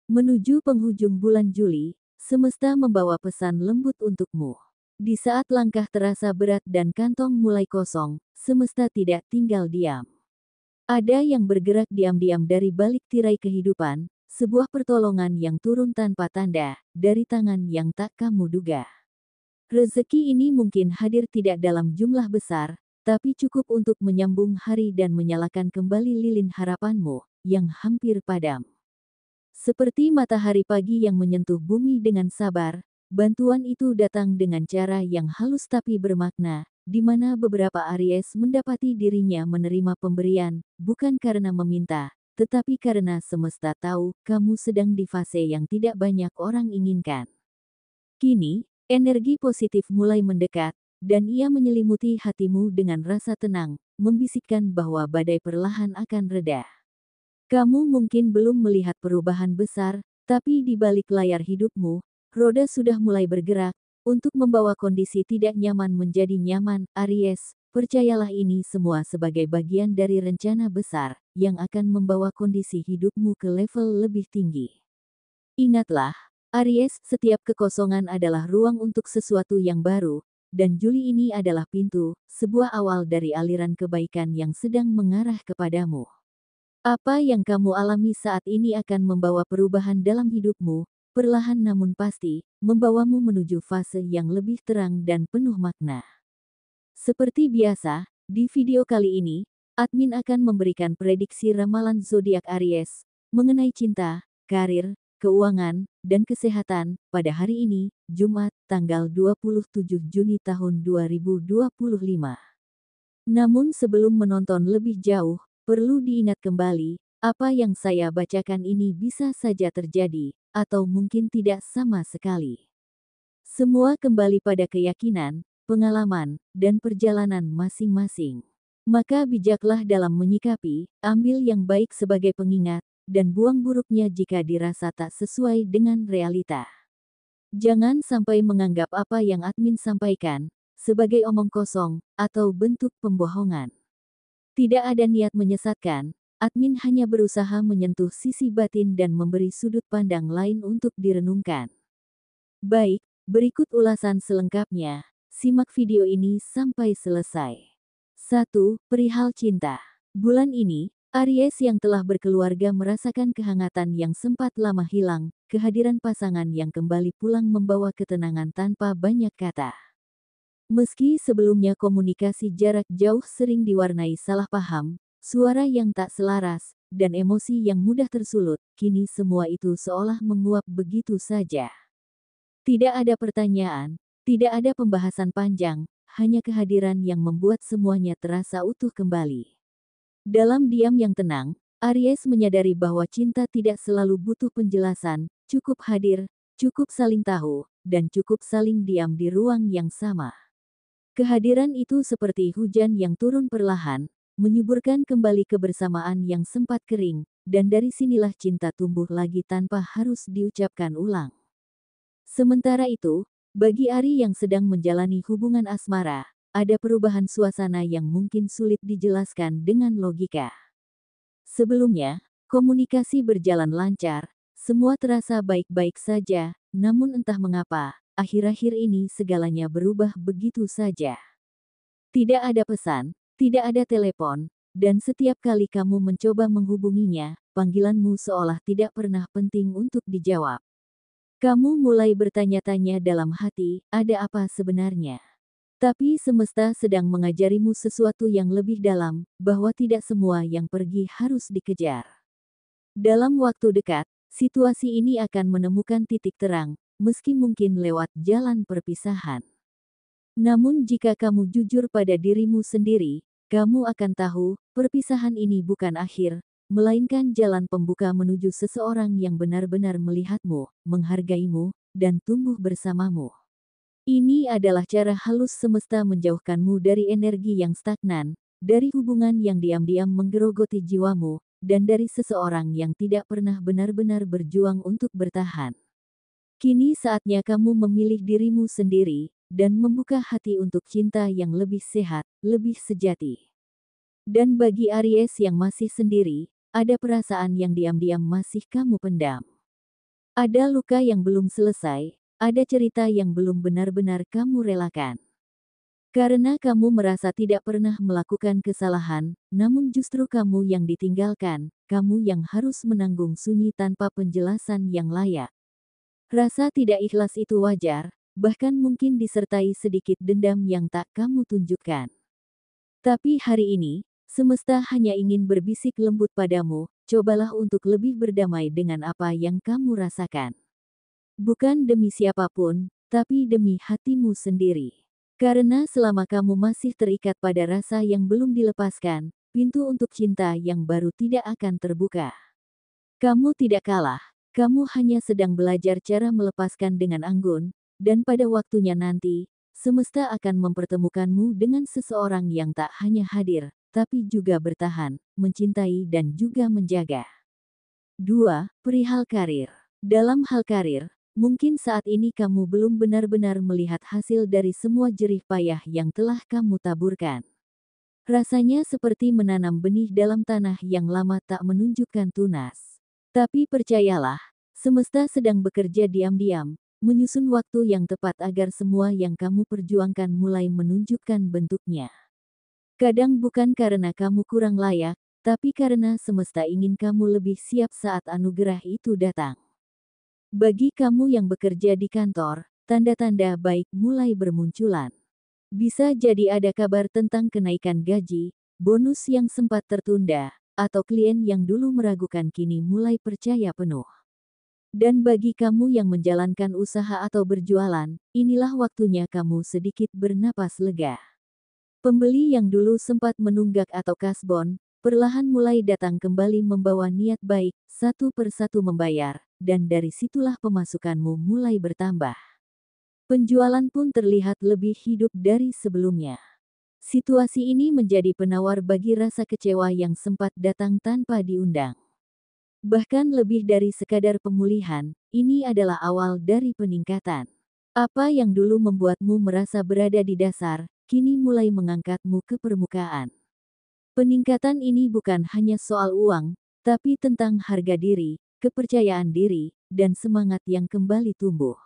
Menuju penghujung bulan Juli, semesta membawa pesan lembut untukmu. Di saat langkah terasa berat dan kantong mulai kosong, semesta tidak tinggal diam. Ada yang bergerak diam-diam dari balik tirai kehidupan, sebuah pertolongan yang turun tanpa tanda, dari tangan yang tak kamu duga. Rezeki ini mungkin hadir tidak dalam jumlah besar, tapi cukup untuk menyambung hari dan menyalakan kembali lilin harapanmu, yang hampir padam. Seperti matahari pagi yang menyentuh bumi dengan sabar, bantuan itu datang dengan cara yang halus tapi bermakna, di mana beberapa Aries mendapati dirinya menerima pemberian, bukan karena meminta, tetapi karena semesta tahu kamu sedang di fase yang tidak banyak orang inginkan. Kini, energi positif mulai mendekat, dan ia menyelimuti hatimu dengan rasa tenang, membisikkan bahwa badai perlahan akan reda. Kamu mungkin belum melihat perubahan besar, tapi di balik layar hidupmu, roda sudah mulai bergerak, untuk membawa kondisi tidak nyaman menjadi nyaman. Aries, percayalah ini semua sebagai bagian dari rencana besar, yang akan membawa kondisi hidupmu ke level lebih tinggi. Ingatlah, Aries, setiap kekosongan adalah ruang untuk sesuatu yang baru, dan Juli ini adalah pintu, sebuah awal dari aliran kebaikan yang sedang mengarah kepadamu. Apa yang kamu alami saat ini akan membawa perubahan dalam hidupmu, perlahan namun pasti, membawamu menuju fase yang lebih terang dan penuh makna. Seperti biasa, di video kali ini, admin akan memberikan prediksi ramalan zodiak Aries, mengenai cinta, karir, keuangan, dan kesehatan, pada hari ini, Jumat, tanggal 27 Juni tahun 2025. Namun sebelum menonton lebih jauh, perlu diingat kembali, apa yang saya bacakan ini bisa saja terjadi, atau mungkin tidak sama sekali. Semua kembali pada keyakinan, pengalaman, dan perjalanan masing-masing. Maka bijaklah dalam menyikapi, ambil yang baik sebagai pengingat, dan buang buruknya jika dirasa tak sesuai dengan realita. Jangan sampai menganggap apa yang admin sampaikan, sebagai omong kosong, atau bentuk pembohongan. Tidak ada niat menyesatkan, admin hanya berusaha menyentuh sisi batin dan memberi sudut pandang lain untuk direnungkan. Baik, berikut ulasan selengkapnya, simak video ini sampai selesai. 1. Perihal cinta. Bulan ini, Aries yang telah berkeluarga merasakan kehangatan yang sempat lama hilang, kehadiran pasangan yang kembali pulang membawa ketenangan tanpa banyak kata. Meski sebelumnya komunikasi jarak jauh sering diwarnai salah paham, suara yang tak selaras, dan emosi yang mudah tersulut, kini semua itu seolah menguap begitu saja. Tidak ada pertanyaan, tidak ada pembahasan panjang, hanya kehadiran yang membuat semuanya terasa utuh kembali. Dalam diam yang tenang, Aries menyadari bahwa cinta tidak selalu butuh penjelasan, cukup hadir, cukup saling tahu, dan cukup saling diam di ruang yang sama. Kehadiran itu seperti hujan yang turun perlahan, menyuburkan kembali kebersamaan yang sempat kering, dan dari sinilah cinta tumbuh lagi tanpa harus diucapkan ulang. Sementara itu, bagi Ari yang sedang menjalani hubungan asmara, ada perubahan suasana yang mungkin sulit dijelaskan dengan logika. Sebelumnya, komunikasi berjalan lancar, semua terasa baik-baik saja, namun entah mengapa, akhir-akhir ini segalanya berubah begitu saja. Tidak ada pesan, tidak ada telepon, dan setiap kali kamu mencoba menghubunginya, panggilanmu seolah tidak pernah penting untuk dijawab. Kamu mulai bertanya-tanya dalam hati, ada apa sebenarnya? Tapi semesta sedang mengajarimu sesuatu yang lebih dalam, bahwa tidak semua yang pergi harus dikejar. Dalam waktu dekat, situasi ini akan menemukan titik terang, meski mungkin lewat jalan perpisahan. Namun jika kamu jujur pada dirimu sendiri, kamu akan tahu, perpisahan ini bukan akhir, melainkan jalan pembuka menuju seseorang yang benar-benar melihatmu, menghargaimu, dan tumbuh bersamamu. Ini adalah cara halus semesta menjauhkanmu dari energi yang stagnan, dari hubungan yang diam-diam menggerogoti jiwamu, dan dari seseorang yang tidak pernah benar-benar berjuang untuk bertahan. Kini saatnya kamu memilih dirimu sendiri, dan membuka hati untuk cinta yang lebih sehat, lebih sejati. Dan bagi Aries yang masih sendiri, ada perasaan yang diam-diam masih kamu pendam. Ada luka yang belum selesai, ada cerita yang belum benar-benar kamu relakan. Karena kamu merasa tidak pernah melakukan kesalahan, namun justru kamu yang ditinggalkan, kamu yang harus menanggung sunyi tanpa penjelasan yang layak. Rasa tidak ikhlas itu wajar, bahkan mungkin disertai sedikit dendam yang tak kamu tunjukkan. Tapi hari ini, semesta hanya ingin berbisik lembut padamu, cobalah untuk lebih berdamai dengan apa yang kamu rasakan. Bukan demi siapapun, tapi demi hatimu sendiri. Karena selama kamu masih terikat pada rasa yang belum dilepaskan, pintu untuk cinta yang baru tidak akan terbuka. Kamu tidak kalah, kamu hanya sedang belajar cara melepaskan dengan anggun, dan pada waktunya nanti, semesta akan mempertemukanmu dengan seseorang yang tak hanya hadir, tapi juga bertahan, mencintai dan juga menjaga. 2. Perihal karir. Dalam hal karir, mungkin saat ini kamu belum benar-benar melihat hasil dari semua jerih payah yang telah kamu taburkan. Rasanya seperti menanam benih dalam tanah yang lama tak menunjukkan tunas. Tapi percayalah, semesta sedang bekerja diam-diam, menyusun waktu yang tepat agar semua yang kamu perjuangkan mulai menunjukkan bentuknya. Kadang bukan karena kamu kurang layak, tapi karena semesta ingin kamu lebih siap saat anugerah itu datang. Bagi kamu yang bekerja di kantor, tanda-tanda baik mulai bermunculan. Bisa jadi ada kabar tentang kenaikan gaji, bonus yang sempat tertunda, atau klien yang dulu meragukan kini mulai percaya penuh. Dan bagi kamu yang menjalankan usaha atau berjualan, inilah waktunya kamu sedikit bernapas lega. Pembeli yang dulu sempat menunggak atau kasbon, perlahan mulai datang kembali membawa niat baik, satu persatu membayar, dan dari situlah pemasukanmu mulai bertambah. Penjualan pun terlihat lebih hidup dari sebelumnya. Situasi ini menjadi penawar bagi rasa kecewa yang sempat datang tanpa diundang. Bahkan lebih dari sekadar pemulihan, ini adalah awal dari peningkatan. Apa yang dulu membuatmu merasa berada di dasar, kini mulai mengangkatmu ke permukaan. Peningkatan ini bukan hanya soal uang, tapi tentang harga diri, kepercayaan diri, dan semangat yang kembali tumbuh.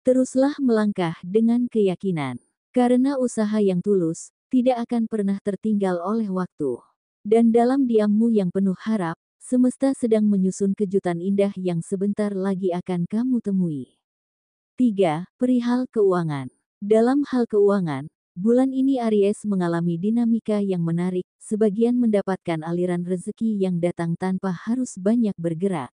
Teruslah melangkah dengan keyakinan, karena usaha yang tulus tidak akan pernah tertinggal oleh waktu. Dan dalam diammu yang penuh harap, semesta sedang menyusun kejutan indah yang sebentar lagi akan kamu temui. 3. Perihal keuangan. Dalam hal keuangan, bulan ini Aries mengalami dinamika yang menarik, sebagian mendapatkan aliran rezeki yang datang tanpa harus banyak bergerak.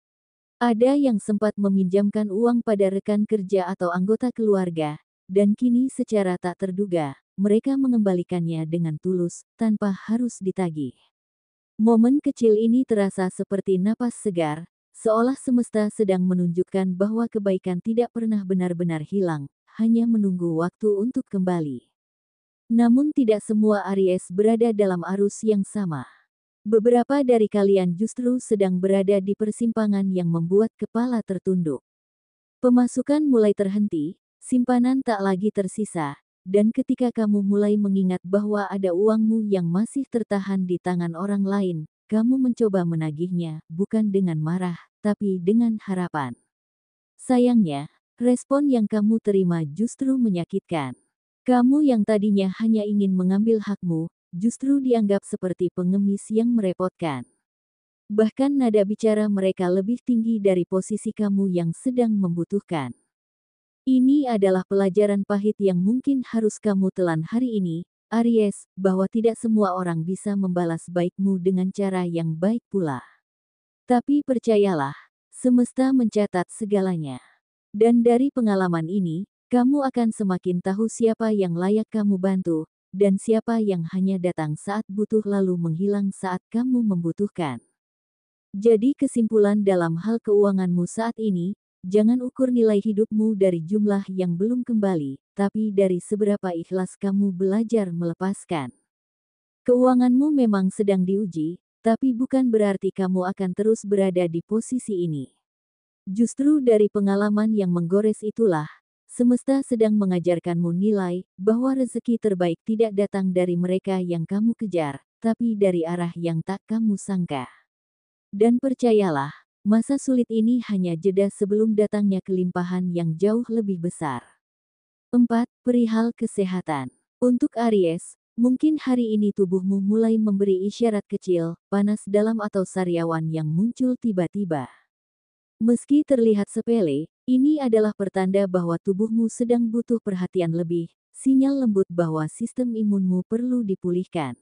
Ada yang sempat meminjamkan uang pada rekan kerja atau anggota keluarga, dan kini secara tak terduga, mereka mengembalikannya dengan tulus, tanpa harus ditagih. Momen kecil ini terasa seperti napas segar, seolah semesta sedang menunjukkan bahwa kebaikan tidak pernah benar-benar hilang, hanya menunggu waktu untuk kembali. Namun tidak semua Aries berada dalam arus yang sama. Beberapa dari kalian justru sedang berada di persimpangan yang membuat kepala tertunduk. Pemasukan mulai terhenti, simpanan tak lagi tersisa, dan ketika kamu mulai mengingat bahwa ada uangmu yang masih tertahan di tangan orang lain, kamu mencoba menagihnya, bukan dengan marah, tapi dengan harapan. Sayangnya, respon yang kamu terima justru menyakitkan. Kamu yang tadinya hanya ingin mengambil hakmu, justru dianggap seperti pengemis yang merepotkan. Bahkan nada bicara mereka lebih tinggi dari posisi kamu yang sedang membutuhkan. Ini adalah pelajaran pahit yang mungkin harus kamu telan hari ini, Aries, bahwa tidak semua orang bisa membalas baikmu dengan cara yang baik pula. Tapi percayalah, semesta mencatat segalanya. Dan dari pengalaman ini, kamu akan semakin tahu siapa yang layak kamu bantu, dan siapa yang hanya datang saat butuh lalu menghilang saat kamu membutuhkan. Jadi kesimpulan dalam hal keuanganmu saat ini, jangan ukur nilai hidupmu dari jumlah yang belum kembali, tapi dari seberapa ikhlas kamu belajar melepaskan. Keuanganmu memang sedang diuji, tapi bukan berarti kamu akan terus berada di posisi ini. Justru dari pengalaman yang menggores itulah, semesta sedang mengajarkanmu nilai bahwa rezeki terbaik tidak datang dari mereka yang kamu kejar, tapi dari arah yang tak kamu sangka. Dan percayalah, Masa sulit ini hanya jeda sebelum datangnya kelimpahan yang jauh lebih besar. 4. Perihal kesehatan. Untuk Aries, mungkin hari ini tubuhmu mulai memberi isyarat kecil, panas dalam atau sariawan yang muncul tiba-tiba. Meski terlihat sepele, ini adalah pertanda bahwa tubuhmu sedang butuh perhatian lebih, sinyal lembut bahwa sistem imunmu perlu dipulihkan.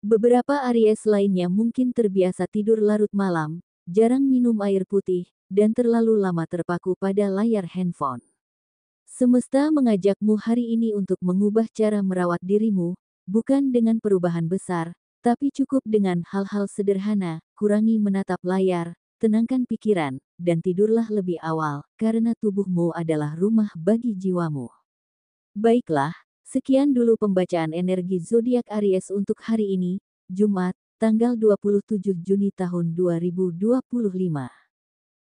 Beberapa Aries lainnya mungkin terbiasa tidur larut malam, jarang minum air putih, dan terlalu lama terpaku pada layar handphone. Semesta mengajakmu hari ini untuk mengubah cara merawat dirimu, bukan dengan perubahan besar, tapi cukup dengan hal-hal sederhana, kurangi menatap layar, tenangkan pikiran, dan tidurlah lebih awal, karena tubuhmu adalah rumah bagi jiwamu. Baiklah, sekian dulu pembacaan energi zodiak Aries untuk hari ini, Jumat, tanggal 27 Juni tahun 2025.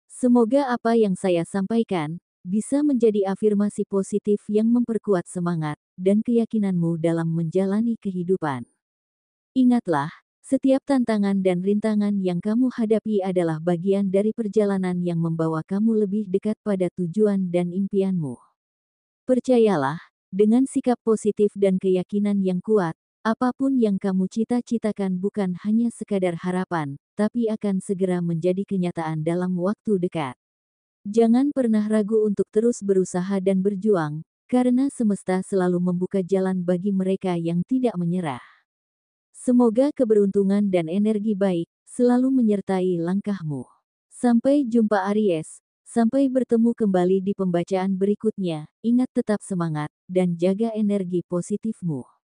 Semoga apa yang saya sampaikan bisa menjadi afirmasi positif yang memperkuat semangat dan keyakinanmu dalam menjalani kehidupan. Ingatlah, setiap tantangan dan rintangan yang kamu hadapi adalah bagian dari perjalanan yang membawa kamu lebih dekat pada tujuan dan impianmu. Percayalah, dengan sikap positif dan keyakinan yang kuat, apapun yang kamu cita-citakan bukan hanya sekadar harapan, tapi akan segera menjadi kenyataan dalam waktu dekat. Jangan pernah ragu untuk terus berusaha dan berjuang, karena semesta selalu membuka jalan bagi mereka yang tidak menyerah. Semoga keberuntungan dan energi baik selalu menyertai langkahmu. Sampai jumpa Aries, sampai bertemu kembali di pembacaan berikutnya. Ingat tetap semangat dan jaga energi positifmu.